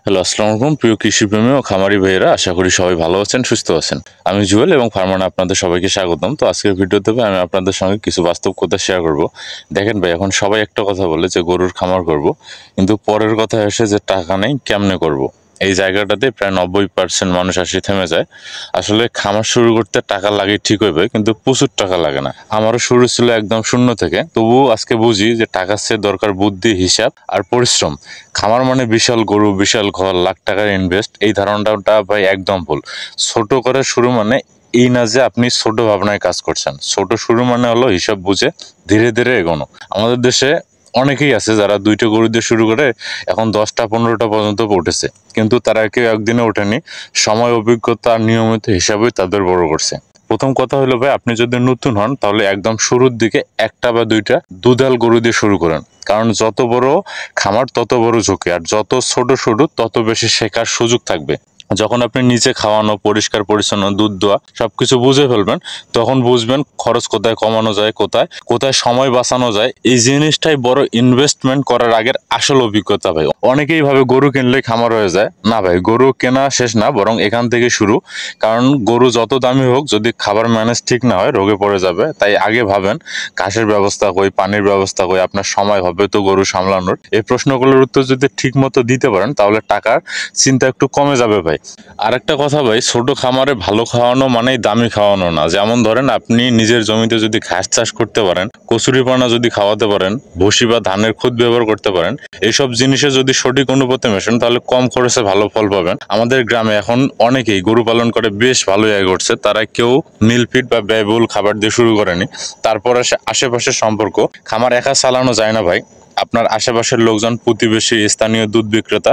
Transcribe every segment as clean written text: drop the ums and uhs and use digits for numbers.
Hello, আসসালামু আলাইকুম প্রিয় কৃষিপ্রেমী ও খামারি ভাইয়েরা, আশা করি সবাই ভালো আছেন, সুস্থ আছেন। আমি জুয়েল এবং ফার্মানে আপনাদের সবাইকে স্বাগতম। তো আজকের ভিডিওতে ভাই আমি আপনাদের সঙ্গে কিছু বাস্তব কথা শেয়ার করব। দেখেন ভাই, এখন সবাই একটা কথা বলে যে গরুর খামার করব, কিন্তু পরের কথা এসে যে টাকা নেই কেমনে করব, এই জায়গাটাতে প্রায় 90% মানুষ আসে থেমে যায়। আসলে খামার শুরু করতে টাকা লাগে ঠিক হইবে, কিন্তু প্রচুর টাকা লাগে না। আমারও শুরু ছিল একদম শূন্য থেকে, তবুও আজকে বুঝি যে টাকার চেয়ে দরকার বুদ্ধি, হিসাব আর পরিশ্রম। খামার মানে বিশাল গরু, বিশাল ঘর, লাখ টাকার ইনভেস্ট, এই ধারণাটা ভাই একদম ভুল। ছোট করে শুরু মানে এই না যে আপনি ছোট ভাবনায় কাজ করছেন। ছোট শুরু মানে হলো হিসাব বুঝে ধীরে ধীরে এগোনো। আমাদের দেশে অনেকেই আছে যারা 2টা গরু দিয়ে শুরু করে এখন 10টা 15টা পর্যন্ত উঠেছে, কিন্তু তারা কেউ একদিনে ওঠেনি। সময়, অভিজ্ঞতা আর নিয়মিত হিসাবই তাদের বড় করছে। প্রথম কথা হলো ভাই, আপনি যদি নতুন হন তাহলে একদম শুরুর দিকে 1টা বা 2টা দুধাল গরু দিয়ে শুরু করেন। কারণ যত বড় খামার তত বড় ঝুঁকি, আর যত ছোট শুরু তত বেশি শেখার সুযোগ থাকবে। যখন আপনি নিচে খাওয়ানো, পরিষ্কার পরিচ্ছন্ন, দুধ দোয়া সবকিছু বুঝে ফেলবেন, তখন বুঝবেন খরচ কোথায় কমানো যায়, কোথায় কোথায় সময় বাঁচানো যায়। এই জিনিসটাই বড় ইনভেস্টমেন্ট করার আগের আসল অভিজ্ঞতা ভাই। অনেকেই ভাবে গরু কিনলে খামার হয়ে যায়। না ভাই, গরু কেনা শেষ না, বরং এখান থেকে শুরু। কারণ গরু যত দামি হোক, যদি খাবার ম্যানেজ ঠিক না হয় রোগে পড়ে যাবে। তাই আগে ভাবেন ঘাসের ব্যবস্থা কই, পানির ব্যবস্থা কই, আপনার সময় হবে তো গরু সামলানোর। এই প্রশ্নগুলোর উত্তর যদি ঠিক মতো দিতে পারেন তাহলে টাকার চিন্তা একটু কমে যাবে ভাই। আরেকটা কথা ভাই, ছোট খামারে ভালো খাওয়ানো মানেই দামি খাওয়ানো না। যেমন ধরেন, আপনি নিজের জমিতে যদি ঘাস চাষ করতে পারেন, কচুরিপানা যদি খাওয়াতে পারেন, ভুসি বা ধানের খুদ ব্যবহার করতে পারেন, এইসব জিনিসে যদি সঠিক অনুপাতে মেশান তাহলে কম খরচে ভালো ফল পাবেন। আমাদের গ্রামে এখন অনেকেই গরু পালন করে বেশ ভালো আয় করছে। তারা কেউ মিল ফিড বা ব্যয়বহুল খাবার দিয়ে শুরু করেনি। তারপর আসে আশেপাশের সম্পর্ক। খামার একা চালানো যায় না ভাই। আপনার আশেপাশের লোকজন, প্রতিবেশী, স্থানীয় দুধ বিক্রেতা,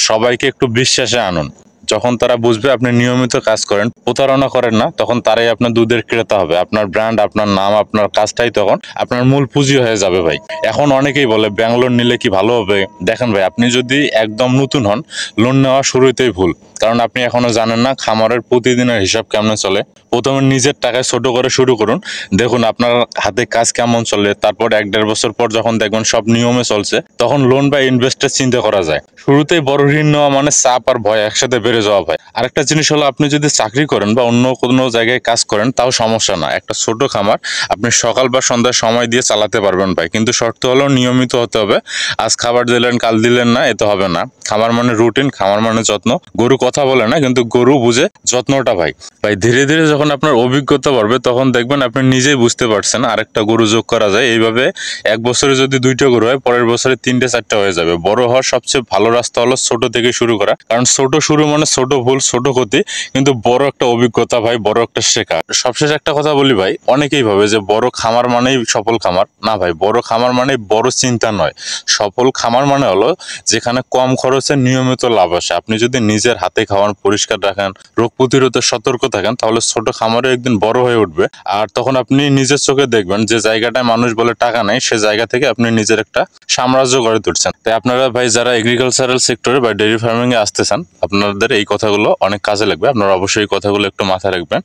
সবাইকে একটু বিশ্বাসে আনুন। যখন তারা বুঝবে আপনি নিয়মিত কাজ করেন, প্রতারণা করেন না, তখন তারাই আপনার দুধের ক্রেতা হবে। আপনার ব্র্যান্ড, আপনার নাম, আপনার কাজটাই তখন আপনার মূল পুঁজি হয়ে যাবে ভাই। এখন অনেকেই বলে ব্যাঙ্গালোর নিলে কি ভালো হবে। দেখেন ভাই, আপনি যদি একদম নতুন হন, লোন নেওয়া শুরুতেই ভুল। কারণ আপনি এখনো জানেন না খামারের প্রতিদিনের হিসাব কেমন চলে। প্রথমে নিজের টাকায় ছোট করে শুরু করুন, দেখুন আপনার হাতে কাজ কেমন চলে। তারপর 1-1.5 বছর পর যখন দেখবেন সব নিয়মে চলছে, তখন লোন বা ইনভেস্টের চিন্তা করা যায়। শুরুতেই বড় ঋণ নেওয়া মানে চাপ আর ভয় একসাথে বেড়ে যাওয়া ভাই। আরেকটা জিনিস হলো, আপনি যদি চাকরি করেন বা অন্য কোনো জায়গায় কাজ করেন তাও সমস্যা না। একটা ছোট খামার আপনি সকাল বা সন্ধ্যায় সময় দিয়ে চালাতে পারবেন ভাই, কিন্তু শর্ত হলো নিয়মিত হতে হবে। আজ খাবার দিলেন, কাল দিলেন না, এতে হবে না। খামার মানে রুটিন, খামার মানে যত্ন। গরু কথা বলে না, কিন্তু গরু বুঝে যত্নটা ভাই। ভাই ধীরে ধীরে যখন আপনার অভিজ্ঞতা বাড়বে তখন দেখবেন আপনি নিজেই বুঝতে পারছেন আরেকটা গরু যোগ করা যায়। এইভাবে 1 বছরে যদি 2টা গরু হয়, পরের বছরে 3টে 4টে হয়ে যাবে। বড় হওয়ার সবচেয়ে ভালো রাস্তা হলো ছোট থেকে শুরু করা। কারণ ছোট শুরু মানে ছোট ভুল, ছোট ক্ষতি, কিন্তু বড় একটা অভিজ্ঞতা ভাই, বড় একটা শেখা। সবশেষ একটা কথা বলি ভাই, অনেকেই ভাবে যে বড় খামার মানেই সফল খামার। না ভাই, বড় খামার মানে বড় চিন্তা নয়। সফল খামার মানে হলো যেখানে কম খরচে নিয়মিত লাভ আসে। আপনি যদি নিজের হাতে খাওয়ান, পরিষ্কার রাখেন, রোগ প্রতিরোধে সতর্ক থাকেন, তাহলে ছোট খামারে একদিন বড় হয়ে উঠবে। আর তখন আপনি নিজের চোখে দেখবেন যে জায়গাটায় মানুষ বলে টাকা নেই, সে জায়গা থেকে আপনি নিজের একটা সাম্রাজ্য গড়ে তুলছেন। তাই আপনারা ভাই যারা এগ্রিকালচারাল সেক্টরে বা ডেইরি ফার্মিং এ আসতে চান, আপনাদের এই কথাগুলো অনেক কাজে লাগবে। আপনারা অবশ্যই এই কথাগুলো একটু মাথায় রাখবেন।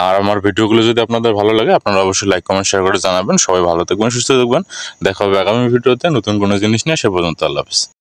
আর আমার ভিডিওগুলো যদি আপনাদের ভালো লাগে, আপনারা অবশ্যই লাইক, কমেন্ট, শেয়ার করে জানাবেন। সবাই ভালো থাকবেন, সুস্থ থাকবেন। দেখা হবে আগামী ভিডিওতে নতুন কোনো জিনিস নিয়ে। সে পর্যন্ত আল্লাহ হাফেজ।